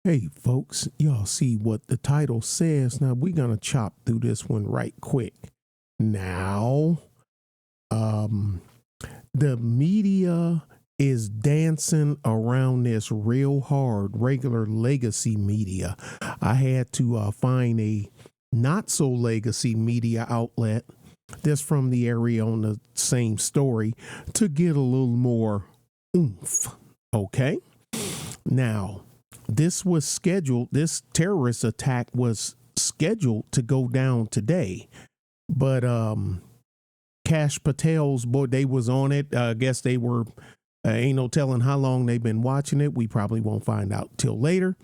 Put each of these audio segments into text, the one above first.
Hey, folks, y'all see what the title says. Now, we're going to chop through this one right quick. Now, um, the media is dancing around this real hard, regular legacy media. I had to find a not so legacy media outlet that's from the area on the same story to get a little more oomph. Okay. Now, this terrorist attack was scheduled to go down today, but Cash Patel's boy, they was on it. I guess they were, ain't no telling how long they've been watching it. We probably won't find out till later.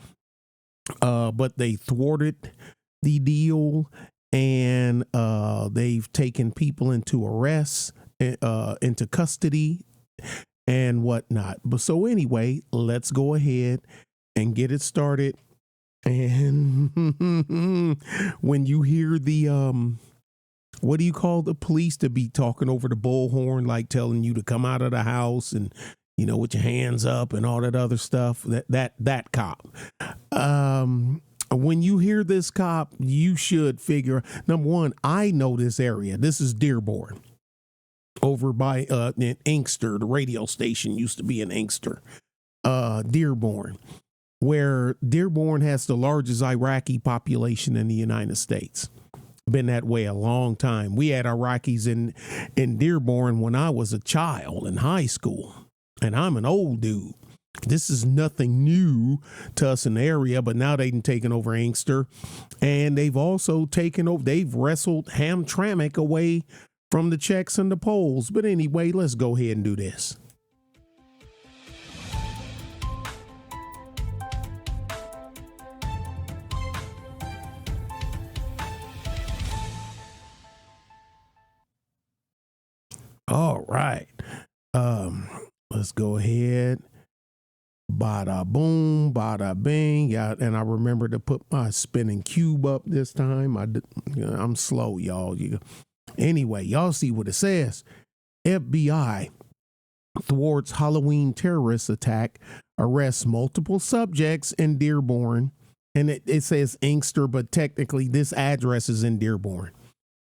But they thwarted the deal, and they've taken people into arrest, into custody and whatnot. But so anyway, let's go ahead and get it started. And when you hear the what do you call the police to be talking over the bullhorn, like telling you to come out of the house and with your hands up and all that other stuff, that cop. When you hear this cop, you should figure, number one, I know this area. This is Dearborn, over by in Inkster. The radio station used to be in Inkster. Dearborn, where Dearborn has the largest Iraqi population in the United States. Been that way a long time. We had Iraqis in Dearborn when I was a child in high school, and I'm an old dude. This is nothing new to us in the area, but now they've taken over Inkster, and they've also they've wrestled Hamtramck away from the Czechs and the Poles. But anyway, let's go ahead and do this. All right. Let's go ahead. Bada boom, bada bing. Yeah, and I remember to put my spinning cube up this time. I'm slow, y'all. Anyway, y'all see what it says. FBI thwarts Halloween terrorist attack, arrests multiple subjects in Dearborn. And it says Inkster, but technically this address is in Dearborn.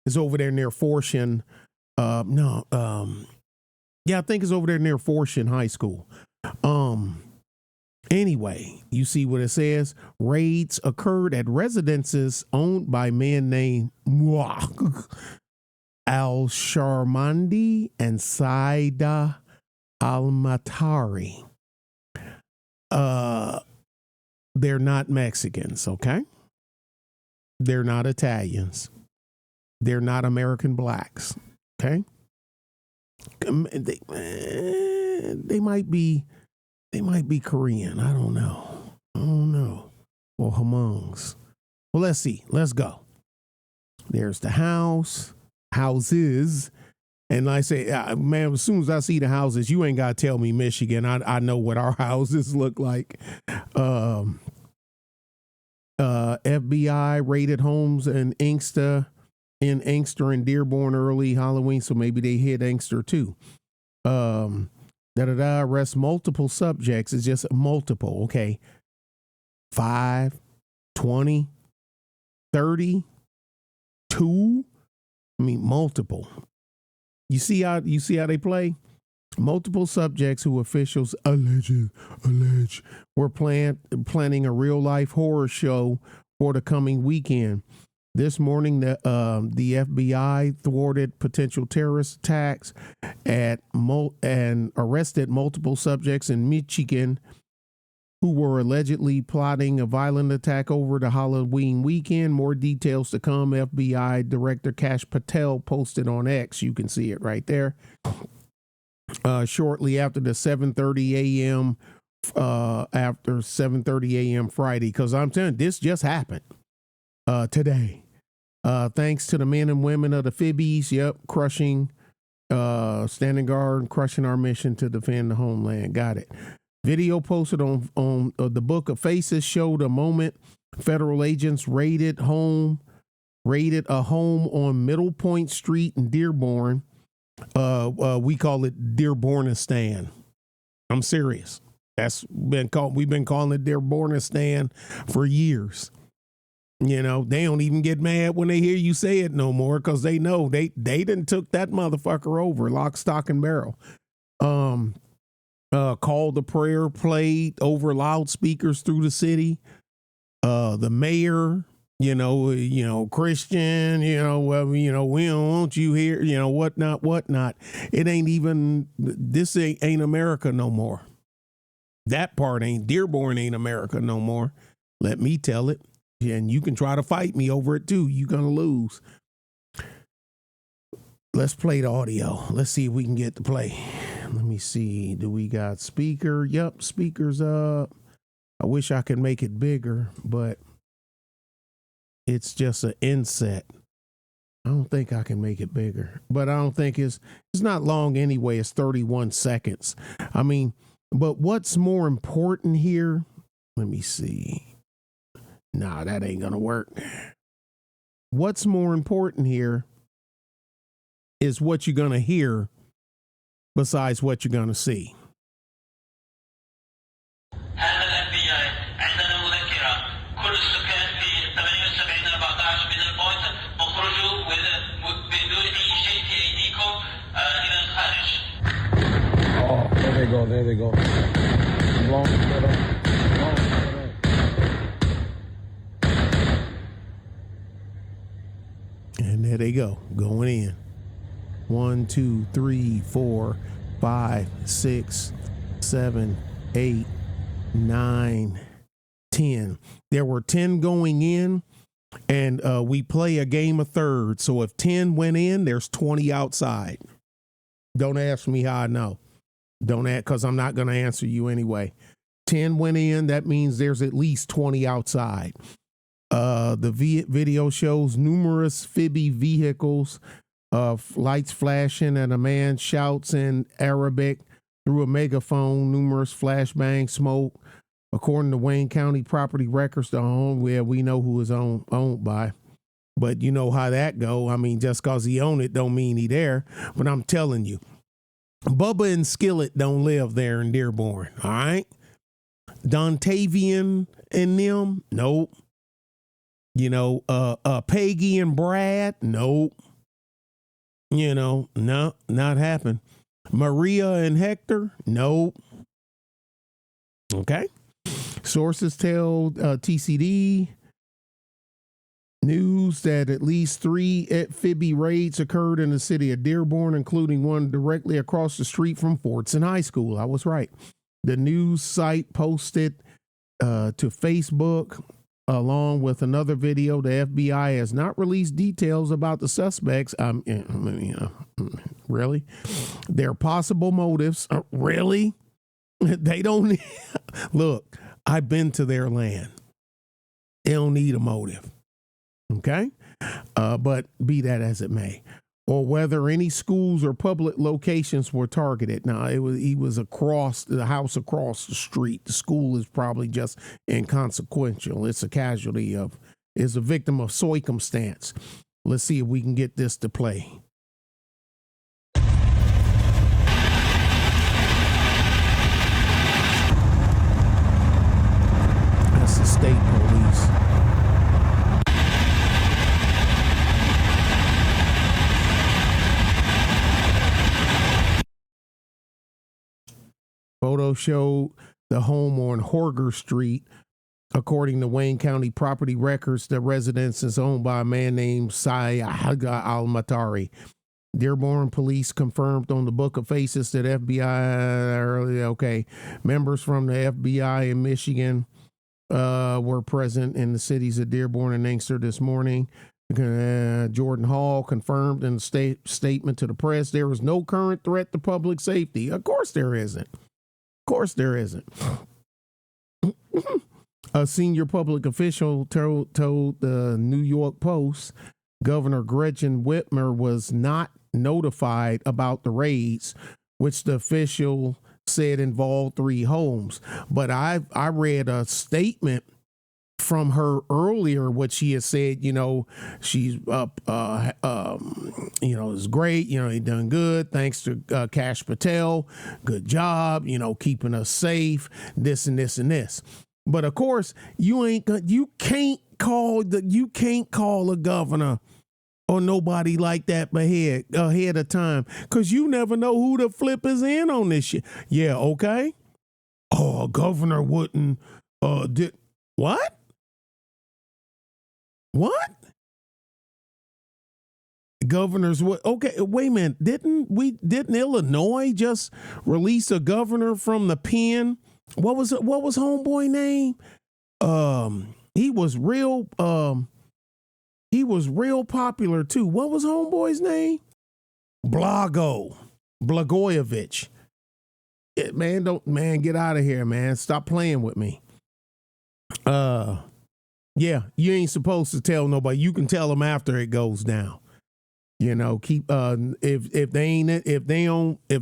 It's over there near Fortune. I think it's over there near Fortune High School. Anyway, you see what it says. Raids occurred at residences owned by men named Al Sharmandi and Saida Al-Matari. They're not Mexicans, okay? They're not Italians. They're not American blacks, okay? They might be Korean. I don't know. Or Hmongs. Well, let's see. Let's go. There's the houses. And I say, man, as soon as I see the houses, you ain't got to tell me Michigan. I know what our houses look like. FBI raided homes in Inkster and Dearborn early Halloween, so maybe they hit Inkster too. Arrest multiple subjects. It's just multiple. Okay. 5, 20, 30, 2. I mean, multiple. You see how they play? Multiple subjects who officials allege were planning a real life horror show for the coming weekend. This morning, the FBI thwarted potential terrorist attacks and arrested multiple subjects in Michigan who were allegedly plotting a violent attack over the Halloween weekend. More details to come. FBI Director Cash Patel posted on X. You can see it right there. Shortly after the 7:30 a.m. After 7:30 a.m. Friday, because I'm telling you, this just happened today. Thanks to the men and women of the Fibbies, standing guard and crushing our mission to defend the homeland. Got it. Video posted on the Book of Faces showed a moment federal agents raided a home on Middle Point Street in Dearborn. We call it Dearbornistan. I'm serious. We've been calling it Dearbornistan for years. You know, they don't even get mad when they hear you say it no more because they know they didn't took that motherfucker over, lock, stock, and barrel. Call the prayer played over loudspeakers through the city. The mayor, Christian, we don't want you here, whatnot. It ain't even, this ain't America no more. That part ain't, Dearborn ain't America no more. Let me tell it. And you can try to fight me over it too. You're going to lose. Let's play the audio. Let's see if we can get the play. Let me see. Do we got speaker? Yep, speaker's up. I wish I could make it bigger, but it's just an inset. I don't think I can make it bigger, but I don't think it's not long anyway. It's 31 seconds. I mean, but what's more important here? Let me see. Nah, that ain't gonna work. What's more important here is what you're gonna hear besides what you're gonna see. Oh, there they go. And there they go, going in. 1, 2, 3, 4, 5, 6, 7, 8, 9, 10. There were 10 going in, and we play a game of thirds. So if 10 went in, there's 20 outside. Don't ask me how I know. Don't ask, because I'm not going to answer you anyway. 10 went in, that means there's at least 20 outside. The video shows numerous Phoebe vehicles, lights flashing, and a man shouts in Arabic through a megaphone, numerous flashbang smoke. According to Wayne County property records, the home where we know who is owned by. But you know how that go. I mean, just because he own it don't mean he there. But I'm telling you, Bubba and Skillet don't live there in Dearborn, all right? Dontavian and them, nope. Peggy and Brad, nope. No, not happen. Maria and Hector, nope. Okay. Sources tell TCD News that at least 3 Phoebe raids occurred in the city of Dearborn, including one directly across the street from Fordson High School. I was right. The news site posted to Facebook along with another video. The FBI has not released details about the suspects. Really? Their possible motives. Really? They don't. Look, I've been to their land. They don't need a motive. Okay? But be that as it may. Or whether any schools or public locations were targeted. Now, he was across the house across the street. The school is probably just inconsequential. It's a casualty is a victim of circumstance. Let's see if we can get this to play. That's the state police. Photo showed the home on Horger Street. According to Wayne County property records, the residence is owned by a man named Sayed Al-Matari. Dearborn police confirmed on the Book of Faces that members from the FBI in Michigan were present in the cities of Dearborn and Inkster this morning. Jordan Hall confirmed in a statement to the press, there is no current threat to public safety. Of course there isn't. Of course there isn't. A senior public official told the New York Post Governor Gretchen Whitmer was not notified about the raids, which the official said involved 3 homes. But I read a statement from her earlier, what she has said, she's is great. He done good. Thanks to Cash Patel. Good job. Keeping us safe. This and this and this. But of course, you can't call a governor or nobody like that ahead of time, because you never know who the flip is in on this shit. Yeah, okay. Oh, a governor wouldn't did what? What? Governors what? Okay, wait a minute. Didn't Illinois just release a governor from the pen? What was homeboy name? He was real popular too. What was homeboy's name? Blagojevich. Man, get out of here, man. Stop playing with me. Yeah, you ain't supposed to tell nobody. You can tell them after it goes down. Keep if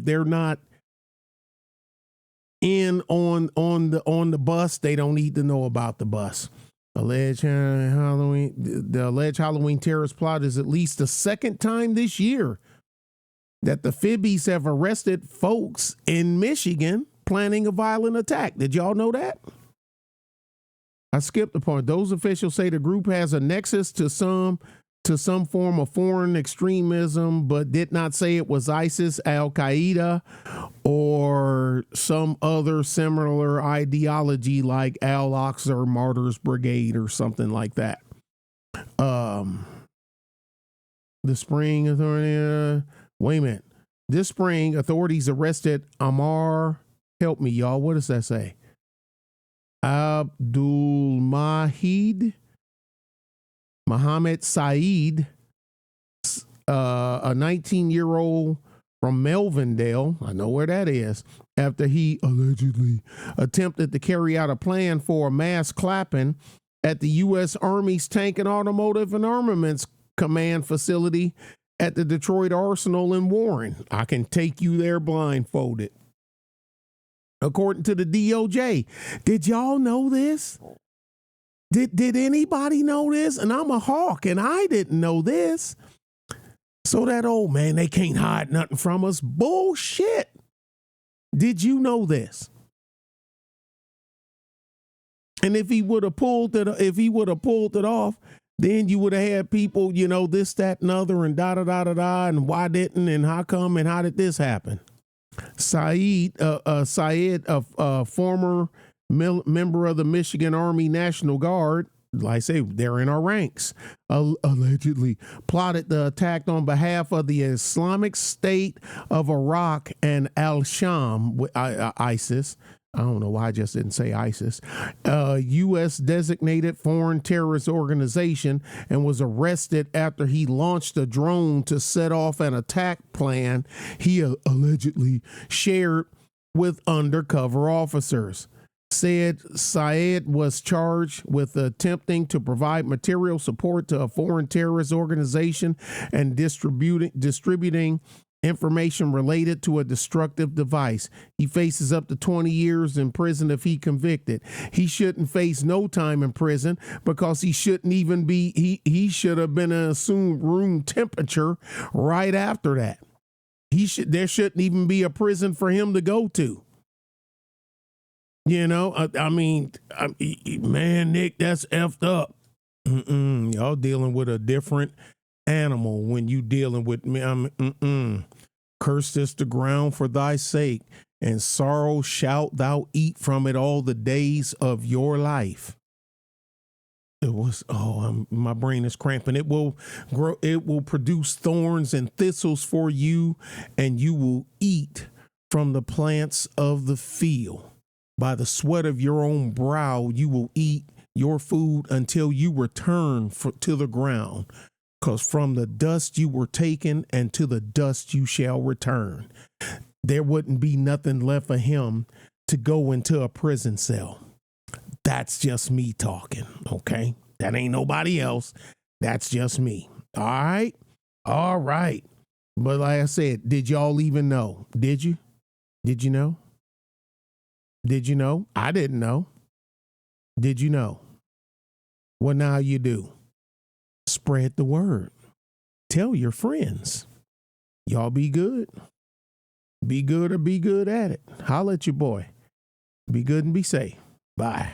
they're not in on the bus, they don't need to know about the bus. The alleged Halloween terrorist plot is at least the second time this year that the Fibbies have arrested folks in Michigan planning a violent attack. Did y'all know that? I skipped the part. Those officials say the group has a nexus to some form of foreign extremism, but did not say it was ISIS, Al Qaeda, or some other similar ideology like Al-Aqsa Martyrs Brigade or something like that. The spring authority. Wait a minute. This spring, authorities arrested Amar. Help me, y'all. What does that say? Abdul Mohammed Saeed, a 19-year-old from Melvindale, I know where that is, after he allegedly attempted to carry out a plan for a mass clapping at the U.S. Army's Tank and Automotive and Armaments Command facility at the Detroit Arsenal in Warren. I can take you there blindfolded. According to the DOJ. Did y'all know this? Did anybody know this? And I'm a hawk, and I didn't know this. So that old man, they can't hide nothing from us. Bullshit. Did you know this? And if he would have pulled it off, then you would have had people, this, that, and other, and da-da-da-da-da, and why didn't, and how come, and how did this happen? Syed, a former member of the Michigan Army National Guard, like I say, they're in our ranks, allegedly plotted the attack on behalf of the Islamic State of Iraq and Al-Sham, ISIS. I don't know why I just didn't say ISIS, U.S. designated foreign terrorist organization, and was arrested after he launched a drone to set off an attack plan he allegedly shared with undercover officers. Said Syed was charged with attempting to provide material support to a foreign terrorist organization and distributing information related to a destructive device. He faces up to 20 years in prison if he convicted. He shouldn't face no time in prison because he shouldn't even be, he should have been an assumed room temperature right after that. There shouldn't even be a prison for him to go to. I mean, man, Nick, that's effed up. Y'all dealing with a different animal when you dealing with me. Curse this the ground for thy sake, and sorrow shalt thou eat from it all the days of your life. It was, my brain is cramping. It will grow, it will produce thorns and thistles for you, and you will eat from the plants of the field. By the sweat of your own brow, you will eat your food until you return to the ground. Because from the dust you were taken, and to the dust you shall return. There wouldn't be nothing left for him to go into a prison cell. That's just me talking, okay? That ain't nobody else. That's just me. All right? All right. But like I said, did y'all even know? Did you? Did you know? Did you know? I didn't know. Did you know? Well, now you do. Spread the word. Tell your friends. Y'all be good. Be good or be good at it. Holla at your boy. Be good and be safe. Bye.